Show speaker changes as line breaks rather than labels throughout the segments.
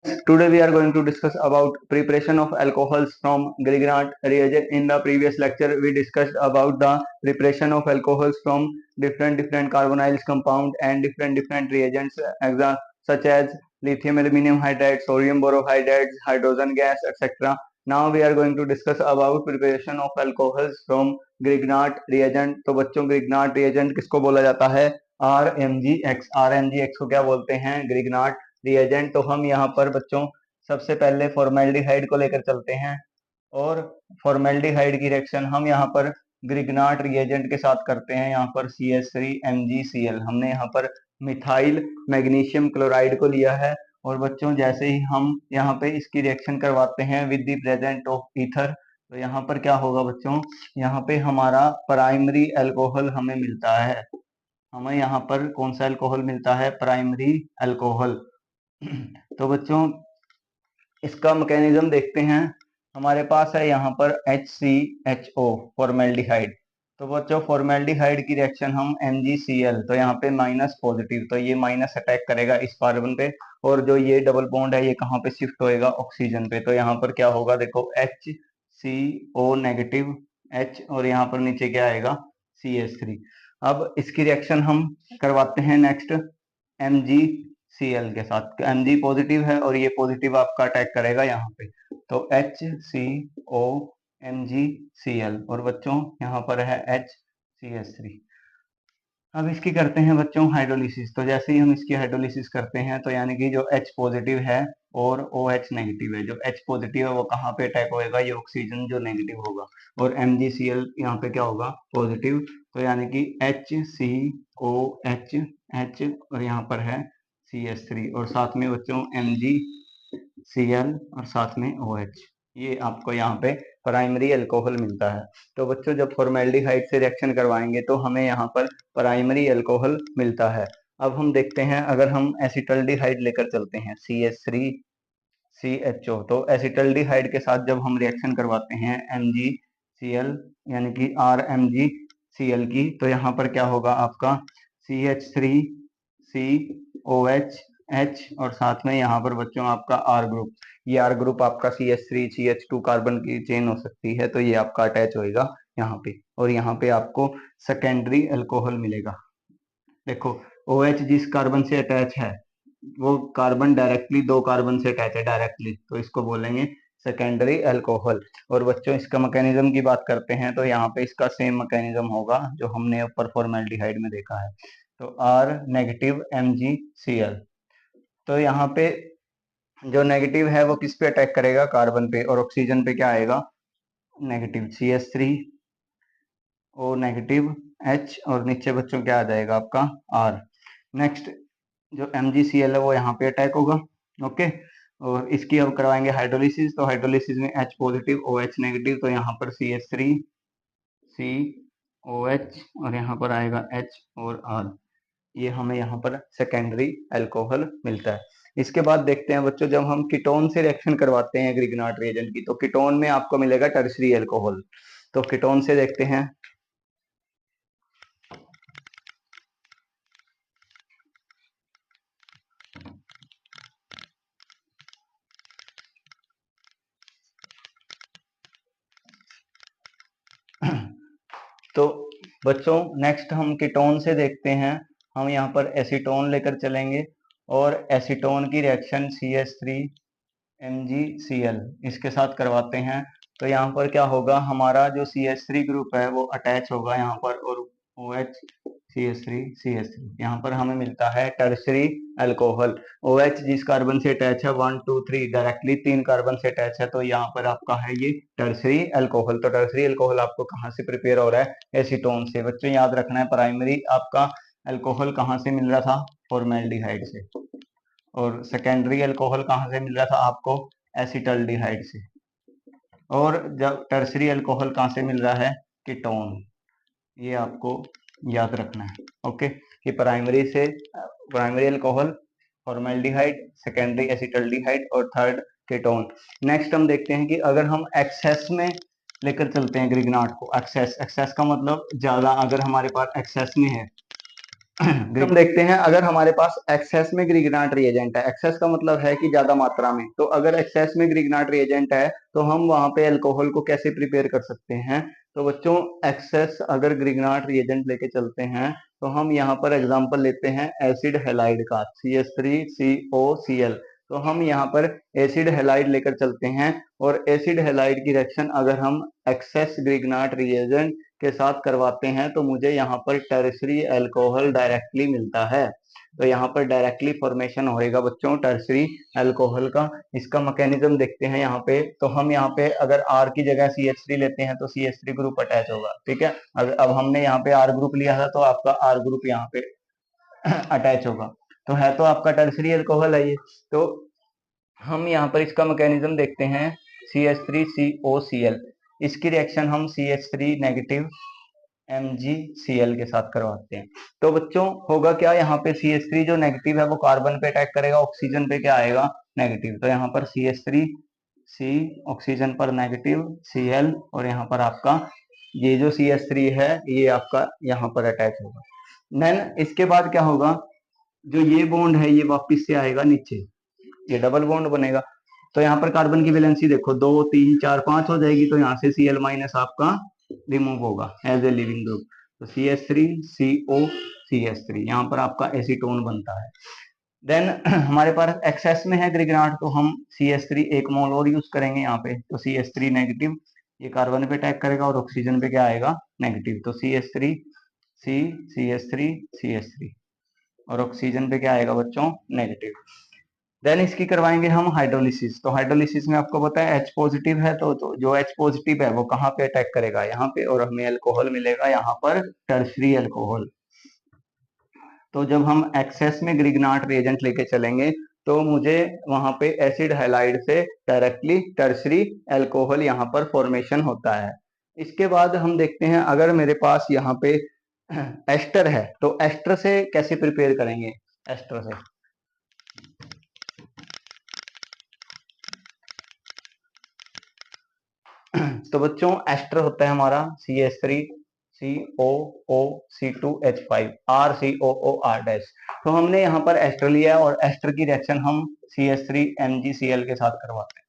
Today we are going to discuss about preparation of alcohols from Grignard reagent. In the previous lecture, we discussed about the preparation of alcohols from different carbonyls compound and different reagents, such as lithium aluminum hydride, sodium borohydrides, hydrogen gas, etc. Now we are going to discuss about preparation of alcohols from Grignard reagent. तो बच्चों Grignard reagent किसको बोला जाता है? RMgX. RMgX को क्या बोलते हैं? Grignard reagent. तो हम यहाँ पर बच्चों सबसे पहले फॉर्मेल्डिहाइड को लेकर चलते हैं और फॉर्मेल्डिहाइड की रिएक्शन हम यहाँ पर ग्रिग्नार्ड रिएजेंट के साथ करते हैं। यहाँ पर CH3MgCl हमने यहाँ पर मिथाइल मैग्नीशियम क्लोराइड को लिया है और बच्चों जैसे ही हम यहाँ पे इसकी रिएक्शन करवाते हैं with the present of ether, तो यहाँ पर क्या होगा बच्चों, यहाँ पे हमारा प्राइमरी अल्कोहल हमें मिलता है। हमें यहाँ पर कौन सा अल्कोहल मिलता है? Primary alcohol. तो बच्चों इसका मैकेनिज्म देखते हैं। हमारे पास है यहाँ पर HCHO फॉर्मेल्डिहाइड। तो बच्चों फॉर्मेल्डिहाइड की रिएक्शन हम MgCl, तो यहाँ पे माइनस पॉजिटिव, तो ये माइनस अटैक करेगा इस कार्बन पे और जो ये डबल बॉन्ड है ये कहाँ पे शिफ्ट होएगा? ऑक्सीजन पे। तो यहाँ पर क्या होगा देखो, HCO नेगेटिव H और यहाँ पर नीचे क्या आएगा? CH3। अब इसकी रिएक्शन हम करवाते हैं नेक्स्ट MgCl के साथ। Mg पॉजिटिव है और ये पॉजिटिव आपका अटैक करेगा यहाँ पे, तो HCO MgCl और बच्चों यहाँ पर है HCH3। अब इसकी करते हैं बच्चों हाइड्रोलिसिस। तो जैसे ही हम इसकी हाइड्रोलिसिस करते हैं तो यानी कि जो H पॉजिटिव है और OH नेगेटिव है, जो H पॉजिटिव है वो कहाँ पे अटैक होएगा? ये ऑक्सीजन जो नेगेटिव होगा, और MgCl यहाँ पे क्या होगा? पॉजिटिव। तो यानी कि HCOH H और यहाँ पर है CH3 और साथ में बच्चों MgCl और साथ में OH, ये आपको यहाँ पे प्राइमरी अल्कोहल मिलता है। तो बच्चों जब फॉर्मेल्डिहाइड से रिएक्शन करवाएंगे तो हमें यहाँ पर प्राइमरी अल्कोहल मिलता है। अब हम देखते हैं, अगर हम एसिटल्डिहाइड लेकर चलते हैं CH3CHO, तो एसिटल्डिहाइड के साथ जब हम रिएक्शन करवाते हैं MgCl यानी कि RMgCl की, तो यहाँ पर क्या होगा आपका? CH3COH H और साथ में यहाँ पर बच्चों आपका R ग्रुप। ये R ग्रुप आपका CH3CH2 कार्बन की चेन हो सकती है, तो ये आपका अटैच होएगा यहाँ पे और यहाँ पे आपको सेकेंडरी अल्कोहल मिलेगा। देखो OH जिस कार्बन से अटैच है वो कार्बन डायरेक्टली दो कार्बन से अटैच है डायरेक्टली, तो इसको बोलेंगे सेकेंडरी अल्कोहल। और बच्चों इसका मैकेनिज्म की बात करते हैं तो यहाँ पे इसका सेम मैकेनिज्म होगा जो हमने ऊपर फॉर्मेल्डिहाइड में देखा है। तो R नेगेटिव MgCl, तो यहाँ पे जो नेगेटिव है वो किस पे अटैक करेगा? कार्बन पे, और ऑक्सीजन पे क्या आएगा? नेगेटिव CH3O नेगेटिव H और नीचे बच्चों क्या आ जाएगा आपका? R। नेक्स्ट जो MgCl है वो यहाँ पे अटैक होगा। ओके, और इसकी अब करवाएंगे हाइड्रोलिसिस। तो हाइड्रोलिसिस में H पॉजिटिव OH नेगेटिव, तो यहाँ पर CH3COH और यहाँ पर आएगा H और R, ये हमें यहाँ पर सेकेंडरी अल्कोहल मिलता है। इसके बाद देखते हैं बच्चों, जब हम कीटोन से रिएक्शन करवाते हैं ग्रिग्नार्ड रिएजेंट की, तो कीटोन में आपको मिलेगा टर्शरी अल्कोहल। तो कीटोन से देखते हैं। तो बच्चों नेक्स्ट हम कीटोन से देखते हैं। हम यहाँ पर एसीटोन लेकर चलेंगे और एसीटोन की रिएक्शन CH3MgCl इसके साथ करवाते हैं। तो यहाँ पर क्या होगा? हमारा जो CH3 ग्रुप है वो अटैच होगा यहाँ पर और OH CH3 यहाँ पर हमें मिलता है टर्शरी अल्कोहल। OH जिस कार्बन से अटैच है 1 2 3 डायरेक्टली 3 कार्बन से अटैच है, तो यहाँ पर आपका है ये टर्शरी अल्कोहल। तो टर्शरी अल्कोहल आपको कहाँ से प्रिपेयर हो रहा है? एसीटोन से। बच्चों याद रखना है प्राइमरी आपका अल्कोहल कहाँ से मिल रहा था? फॉर्मेल्डिहाइड से। और सेकेंडरी अल्कोहल कहाँ से मिल रहा था आपको? एसिटल्डिहाइड से। और जब टर्सरी अल्कोहल कहाँ से मिल रहा है? कीटोन। ये आपको याद रखना है। ओके, कि primary alcohol formaldehyde, secondary acetaldehyde और थर्ड कीटोन। नेक्स्ट हम देखते हैं कि अगर हम एक्सेस में लेकर चलते हैं ग्रिग्नार्ड को, एक्सेस का मतलब ज्यादा, अगर हमारे पास एक्सेस में है हम देखते हैं अगर हमारे पास एक्सेस में ग्रिगनाट रिएजेंट है, एक्सेस का मतलब है कि ज्यादा मात्रा में, तो अगर एक्सेस में ग्रिगनाट रिएजेंट है तो हम वहां पे अल्कोहल को कैसे प्रिपेयर कर सकते हैं। तो बच्चों एक्सेस अगर ग्रिगनाट रिएजेंट लेके चलते हैं तो हम यहाँ पर एग्जांपल लेते हैं एसिड हैलाइड का CH3COCl। तो हम यहाँ पर एसिड हैलाइड लेकर चलते हैं और एसिड हैलाइड की रिएक्शन अगर हम एक्सेस ग्रिगनाट रिएजेंट के साथ करवाते हैं तो मुझे यहाँ पर टर्सरी अल्कोहल डायरेक्टली मिलता है। तो यहाँ पर डायरेक्टली फॉर्मेशन होएगा बच्चों टर्सरी अल्कोहल का। इसका मैकेनिज्म देखते हैं यहाँ पे। तो हम यहाँ पे अगर R की जगह CH3 लेते हैं तो CH3 ग्रुप अटैच होगा, ठीक है। अब हमने यहाँ पे R ग्रुप लिया था तो आपका R ग्रुप यहाँ पे अटैच होगा। तो है तो आपका टर्सरी अल्कोहल है ये। तो हम यहाँ पर इसका मैकेनिज्म देखते हैं CH3COCl। इसकी रिएक्शन हम CH3 नेगेटिव MgCl के साथ करवाते हैं। तो बच्चों होगा क्या, यहाँ पे CH3 जो नेगेटिव है वो कार्बन पे अटैक करेगा, ऑक्सीजन पे क्या आएगा, नेगेटिव। तो यहाँ पर CH3C ऑक्सीजन पर नेगेटिव Cl, और यहाँ पर आपका ये जो CH3 है ये आपका यहाँ पर अटैच होगा। देन इसके बाद क्या होगा, जो ये बॉन्ड है ये वापिस से आएगा नीचे, ये डबल बॉन्ड बनेगा। तो यहाँ पर कार्बन की वैलेंसी देखो 2 3 4 5 हो जाएगी। तो यहाँ से Cl माइनस आपका रिमूव होगा एज ए लिविंग ग्रुप। तो CH3CO CH3 यहाँ पर आपका एसीटोन बनता है। देन हमारे पास एक्सेस में है ग्रिगनाट तो हम CH3 1 मोल और यूज करेंगे यहाँ पे। तो CH3 नेगेटिव, ये कार्बन पे अटैक करेगा और ऑक्सीजन पे क्या आएगा, नेगेटिव। तो CH3 और ऑक्सीजन पे क्या आएगा बच्चों, नेगेटिव। देन इसकी करवाएंगे हम हाइड्रोलिसिस। तो हाइड्रोलिसिस में आपको पता है H पॉजिटिव है तो जो H पॉजिटिव है वो कहाँ पे अटैक करेगा, यहाँ पे, और हमें अल्कोहल मिलेगा यहाँ पर टर्सरी अल्कोहल। तो जब हम एक्सेस में ग्रिगनाट रिएजेंट लेके चलेंगे तो मुझे वहां पे एसिड हैलाइड से डायरेक्टली टर्सरी अल्कोहल यहाँ पर फॉर्मेशन होता है। इसके बाद हम देखते हैं अगर मेरे पास यहाँ पे एस्टर है तो एस्टर से कैसे प्रिपेयर करेंगे। एस्टर से तो बच्चों एस्टर होता है हमारा CH3COOC2H5 RCOOR-। तो हमने यहाँ पर एस्टर लिया है और एस्टर की रिएक्शन हम CH3MgCl के साथ करवाते हैं।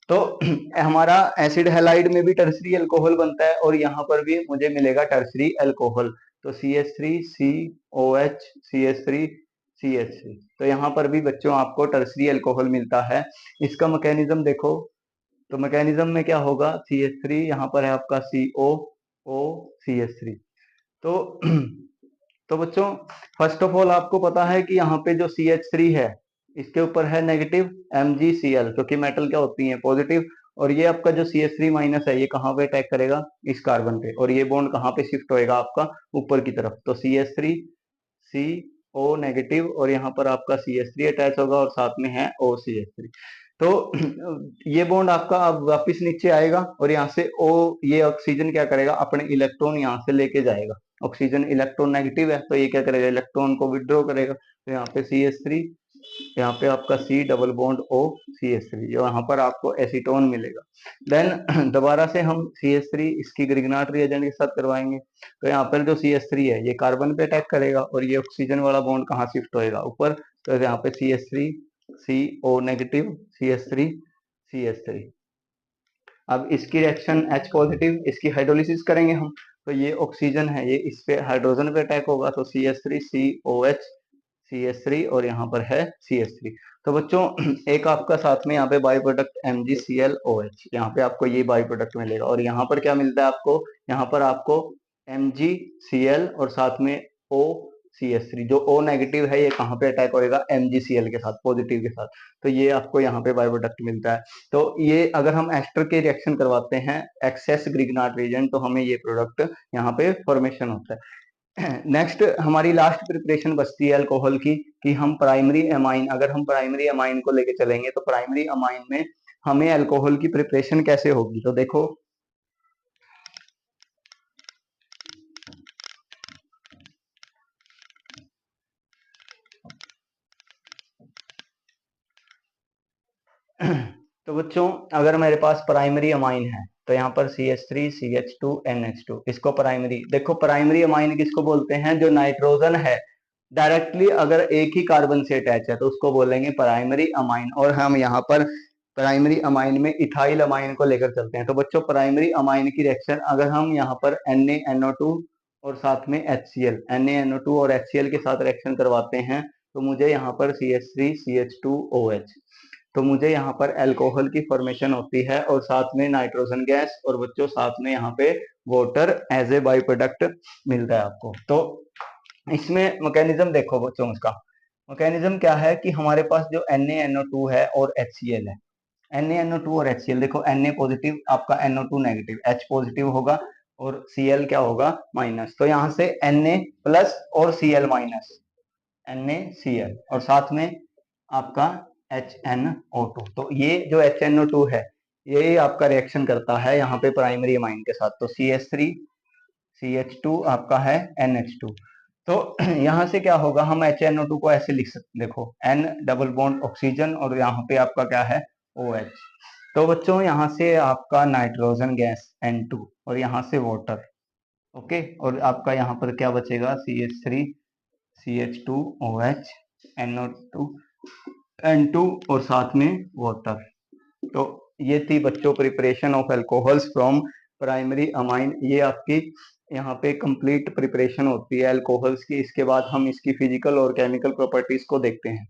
तो हमारा एसिड हैलाइड में भी टर्सरी अल्कोहल बनता है और यहाँ पर भी मुझे मिलेगा टर्सरी अल्कोहल। तो CH3COH CH3CH3। तो यहाँ पर भी बच्चों आपको टर्सरी अल्कोहल मिलता है। इसका मैकेनिज्म देखो, तो मैकेनिज्म में क्या होगा, CH3 यहाँ पर है आपका COOCH3। तो तो बच्चों फर्स्ट ऑफ ऑल आपको पता है कि यहाँ पे जो CH3 है इसके ऊपर है नेगेटिव MgCl, क्योंकि मेटल क्या होती है, पॉजिटिव। और ये आपका जो CH3 माइनस है ये कहाँ पे अटैक करेगा, इस कार्बन पे, और ये बॉन्ड कहाँ पे शिफ्ट होएगा आपका, ऊपर की तरफ। तो CH3CO नेगेटिव और यहाँ पर आपका CH3 अटैच होगा और साथ में है OCH3। तो ये बॉन्ड आपका अब वापिस नीचे आएगा और यहाँ से ये ऑक्सीजन क्या करेगा, अपने इलेक्ट्रॉन यहाँ से लेके जाएगा। ऑक्सीजन इलेक्ट्रॉन नेगेटिव है तो ये क्या करेगा, इलेक्ट्रॉन को विड्रॉ करेगा। तो यहाँ पे CH3, यहाँ पे आपका C double bond O CH3, जो यहाँ पर आपको एसीटोन मिलेगा। देन दोबारा से हम CH3 इसकी ग्रिगनाट रिएजेंट के साथ करवाएंगे। तो यहाँ पर जो CH3 है ये कार्बन पे अटैक करेगा और ये ऑक्सीजन वाला बॉन्ड कहाँ शिफ्ट होएगा, ऊपर। तो यहाँ पे CH3 CO negative CH3 CH3। अब इसकी रिएक्शन H पॉजिटिव, इसकी हाइड्रोलिसिस करेंगे हम। तो ये ऑक्सीजन है ये इस पे हाइड्रोजन पे अटैक होगा। तो CH3COH CH3 और यहाँ पर है CH3। तो बच्चों एक आपका साथ में यहाँ पे बाई प्रोडक्ट MgClOH, यहाँ पे आपको ये बाई प्रोडक्ट मिलेगा। और यहाँ पर क्या मिलता है आपको, यहाँ पर आपको MgCl और साथ में OCH3। जो O नेगेटिव है ये कहाँ पे अटैक होएगा, MgCl के साथ, पॉजिटिव के साथ। तो ये आपको यहाँ पे बाई प्रोडक्ट मिलता है। तो ये अगर हम एस्टर के रिएक्शन करवाते हैं एक्सेस ग्रिगनाट रिएजेंट तो हमें ये प्रोडक्ट यहाँ पे फॉर्मेशन होता है। नेक्स्ट हमारी लास्ट प्रिपरेशन बचती है अल्कोहल की, कि हम प्राइमरी अमाइन, अगर हम प्राइमरी अमाइन को लेके चलेंगे तो प्राइमरी अमाइन में हमें अल्कोहल की प्रिपरेशन कैसे होगी। तो देखो तो बच्चों अगर मेरे पास प्राइमरी अमाइन है तो यहाँ पर CH3 CH2 NH2, इसको प्राइमरी, देखो प्राइमरी अमाइन किसको बोलते हैं, जो नाइट्रोजन है, डायरेक्टली अगर एक ही कार्बन से अटैच है तो उसको बोलेंगे प्राइमरी अमाइन। और हम यहाँ पर प्राइमरी अमाइन में इथाइल अमाइन को लेकर चलते हैं। तो बच्चों प्राइमरी अमाइन की रिएक्शन अगर हम यहाँ पर NaNO2 और साथ में HCl, NaNO2 और HCl के साथ रिएक्शन करवाते हैं तो मुझे यहाँ पर CH3CH2OH, तो मुझे यहाँ पर अल्कोहल की फॉर्मेशन होती है और साथ में नाइट्रोजन गैस और बच्चों साथ में यहाँ पे water as a by product मिलता है आपको। तो इसमें मैकेनिज्म देखो बच्चों, उसका मैकेनिज्म क्या है कि हमारे पास जो NaNO2 है और HCl है, NaNO2 और HCl देखो, Na पॉजिटिव आपका NO2 नेगेटिव, H पॉजिटिव होगा और Cl क्या होगा माइनस। तो यहाँ से Na प्लस और Cl माइनस, NaCl और साथ में आपका HNO2। तो ये जो HNO2 है ये आपका रिएक्शन करता है यहाँ पे प्राइमरी अमाइन के साथ। तो CH3 CH2 आपका है NH2। तो यहाँ से क्या होगा, हम HNO2 को ऐसे लिख सकते, देखो N डबल बॉन्ड ऑक्सीजन और यहाँ पे आपका क्या है OH। तो बच्चों यहाँ से आपका नाइट्रोजन गैस N2 और यहाँ से वाटर, ओके, और आपका यहाँ पर क्या बचेगा CH3 CH2OH NO2 N2 और साथ में वाटर। तो ये थी बच्चों preparation of alcohols from primary amine. ये आपकी यहाँ पे कंप्लीट प्रिपरेशन होती है अल्कोहल्स की। इसके बाद हम इसकी फिजिकल और केमिकल प्रॉपर्टीज को देखते हैं।